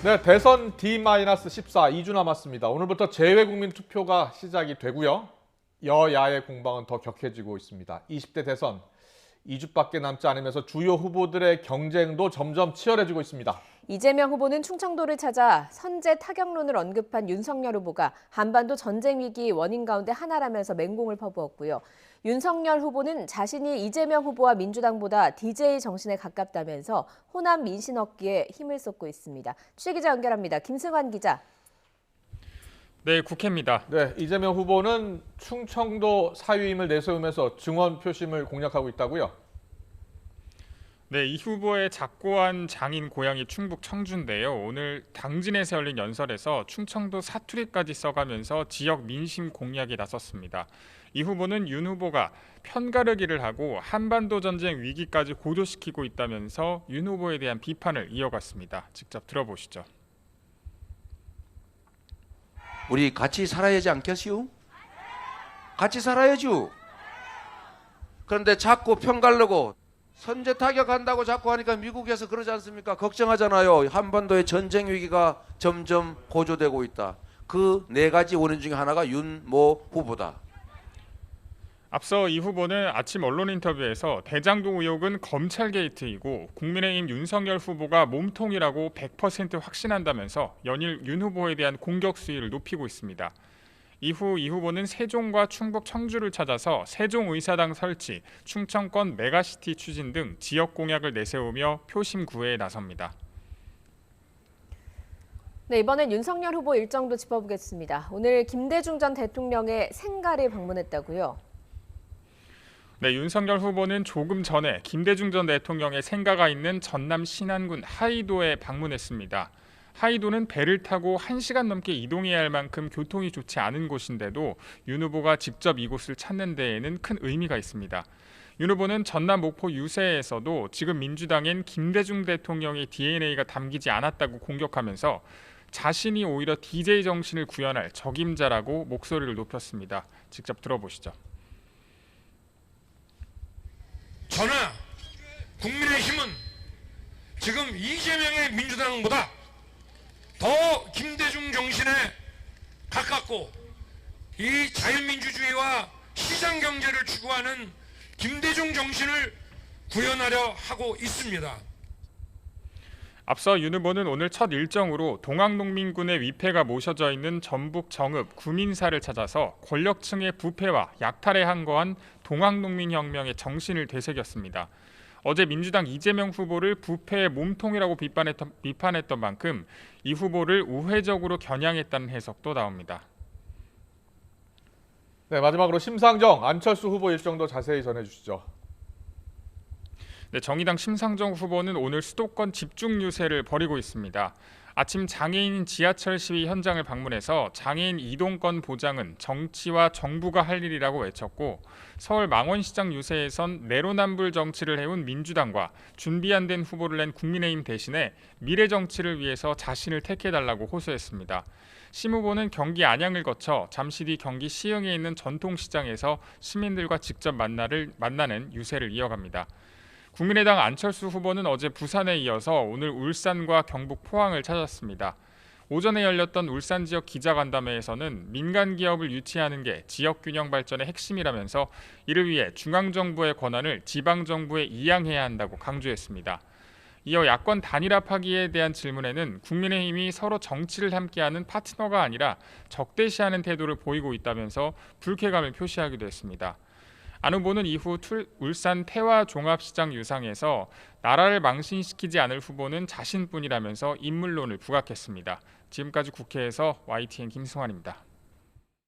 네, 대선 D-14 2주 남았습니다. 오늘부터 재외국민 투표가 시작이 되고요. 여야의 공방은 더 격해지고 있습니다. 20대 대선 2주밖에 남지 않으면서 주요 후보들의 경쟁도 점점 치열해지고 있습니다. 이재명 후보는 충청도를 찾아 선제 타격론을 언급한 윤석열 후보가 한반도 전쟁 위기 원인 가운데 하나라면서 맹공을 퍼부었고요. 윤석열 후보는 자신이 이재명 후보와 민주당보다 DJ 정신에 가깝다면서 호남 민심 얻기에 힘을 쏟고 있습니다. 취재기자 연결합니다. 김승환 기자. 네, 국회입니다. 네, 이재명 후보는 충청도 사유임을 내세우면서 증원 표심을 공략하고 있다고요? 네, 이 후보의 작고한 장인 고향이 충북 청주인데요. 오늘 당진에서 열린 연설에서 충청도 사투리까지 써가면서 지역 민심 공략에 나섰습니다. 이 후보는 윤 후보가 편가르기를 하고 한반도 전쟁 위기까지 고조시키고 있다면서 윤 후보에 대한 비판을 이어갔습니다. 직접 들어보시죠. 우리 같이 살아야 하지 않겠시오? 같이 살아야죠. 그런데 자꾸 편가르고 선제 타격한다고 자꾸 하니까 미국에서 그러지 않습니까? 걱정하잖아요. 한반도의 전쟁 위기가 점점 고조되고 있다. 그 네 가지 원인 중에 하나가 윤모 후보다. 앞서 이 후보는 아침 언론 인터뷰에서 대장동 의혹은 검찰 게이트이고 국민의힘 윤석열 후보가 몸통이라고 100% 확신한다면서 연일 윤 후보에 대한 공격 수위를 높이고 있습니다. 이후 이 후보는 세종과 충북 청주를 찾아서 세종의사당 설치, 충청권 메가시티 추진 등 지역 공약을 내세우며 표심 구애에 나섭니다. 네, 이번엔 윤석열 후보 일정도 짚어보겠습니다. 오늘 김대중 전 대통령의 생가를 방문했다고요? 네, 윤석열 후보는 조금 전에 김대중 전 대통령의 생가가 있는 전남 신안군 하이도에 방문했습니다. 하이도는 배를 타고 1시간 넘게 이동해야 할 만큼 교통이 좋지 않은 곳인데도 윤 후보가 직접 이곳을 찾는 데에는 큰 의미가 있습니다. 윤 후보는 전남 목포 유세에서도 지금 민주당엔 김대중 대통령의 DNA가 담기지 않았다고 공격하면서 자신이 오히려 DJ 정신을 구현할 적임자라고 목소리를 높였습니다. 직접 들어보시죠. 저나 국민의힘은 지금 이재명의 민주당보다 더 김대중 정신에 가깝고 이 자유민주주의와 시장경제를 추구하는 김대중 정신을 구현하려 하고 있습니다. 앞서 윤 후보는 오늘 첫 일정으로 동학농민군의 위패가 모셔져 있는 전북 정읍 구민사를 찾아서 권력층의 부패와 약탈에 항거한 동학농민혁명의 정신을 되새겼습니다. 어제 민주당 이재명 후보를 부패의 몸통이라고 비판했던 만큼 이 후보를 우회적으로 겨냥했다는 해석도 나옵니다. 네, 마지막으로 심상정, 안철수 후보 일정도 자세히 전해주시죠. 네, 정의당 심상정 후보는 오늘 수도권 집중 유세를 벌이고 있습니다. 아침 장애인 지하철 시위 현장을 방문해서 장애인 이동권 보장은 정치와 정부가 할 일이라고 외쳤고 서울 망원시장 유세에선 내로남불 정치를 해온 민주당과 준비 안 된 후보를 낸 국민의힘 대신에 미래 정치를 위해서 자신을 택해달라고 호소했습니다. 심 후보는 경기 안양을 거쳐 잠시 뒤 경기 시흥에 있는 전통시장에서 시민들과 직접 만나는 유세를 이어갑니다. 국민의당 안철수 후보는 어제 부산에 이어서 오늘 울산과 경북 포항을 찾았습니다. 오전에 열렸던 울산 지역 기자간담회에서는 민간 기업을 유치하는 게 지역 균형 발전의 핵심이라면서 이를 위해 중앙정부의 권한을 지방정부에 이양해야 한다고 강조했습니다. 이어 야권 단일화 파기에 대한 질문에는 국민의힘이 서로 정치를 함께하는 파트너가 아니라 적대시하는 태도를 보이고 있다면서 불쾌감을 표시하기도 했습니다. 안 후보는 이후 울산 태화 종합시장 유상에서 나라를 망신시키지 않을 후보는 자신뿐이라면서 인물론을 부각했습니다. 지금까지 국회에서 YTN 김승환입니다.